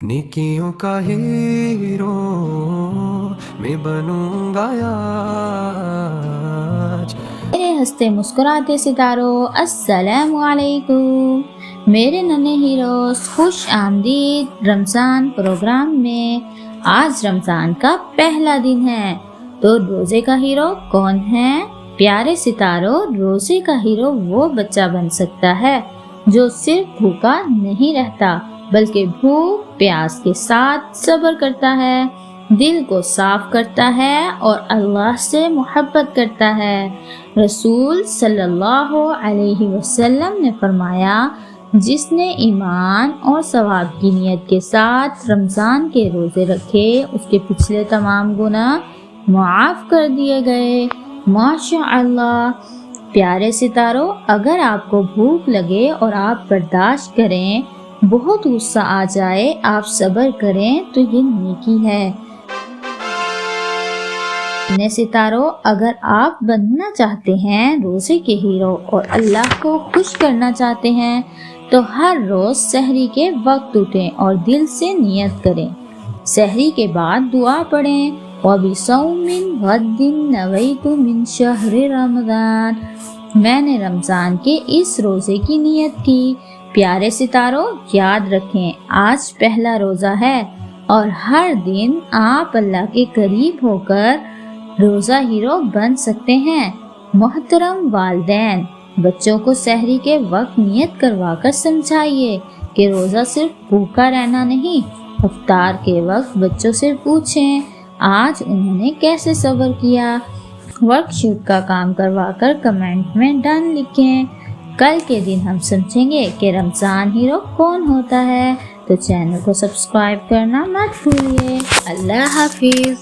नेकियों का हीरो मैं बनूंगा आज। मेरे हंसते मुस्कुराते सितारों, अस्सलामु अलैकुम। मेरे नन्हे हीरोज, खुश आमदीद रमज़ान प्रोग्राम में। आज रमज़ान का पहला दिन है, तो रोज़े का हीरो कौन है? प्यारे सितारों, रोज़े का हीरो वो बच्चा बन सकता है जो सिर्फ भूखा नहीं रहता, बल्कि भूख प्यास के साथ सब्र करता है, दिल को साफ करता है और अल्लाह से मोहब्बत करता है। रसूल सल्लल्लाहु अलैहि वसल्लम ने फरमाया, जिसने ईमान और सवाब की नियत के साथ रमज़ान के रोज़े रखे, उसके पिछले तमाम गुनाह मुआफ़ कर दिए गए। माशाअल्लाह। प्यारे सितारों, अगर आपको भूख लगे और आप बर्दाश्त करें, बहुत गुस्सा आ जाए, आप सब्र करें, तो ये नेकी है। नए सितारों, अगर आप बनना चाहते हैं रोज़े के हीरो और अल्लाह को खुश करना चाहते हैं, तो हर रोज़ सहरी के वक्त उठें और दिल से नियत करें। सहरी के बाद दुआ पढ़ें, वबिसौमिन गद्दिन नवैतु मिन शहरि रमज़ान। मैंने रमज़ान के इस रोज़े की नियत की। प्यारे सितारों, याद रखें, आज पहला रोज़ा है और हर दिन आप अल्लाह के करीब होकर रोज़ा हीरो बन सकते हैं। मोहतरम वालिदैन, बच्चों को सहरी के वक्त नियत करवा कर समझाइए कि रोज़ा सिर्फ भूखा रहना नहीं। इफ्तार के वक्त बच्चों से पूछें आज उन्होंने कैसे सब्र किया। वर्कशीट का काम करवा कर कमेंट में डन लिखें। कल के दिन हम समझेंगे कि रमज़ान हीरो कौन होता है। तो चैनल को सब्सक्राइब करना मत भूलिए। अल्लाह हाफिज़।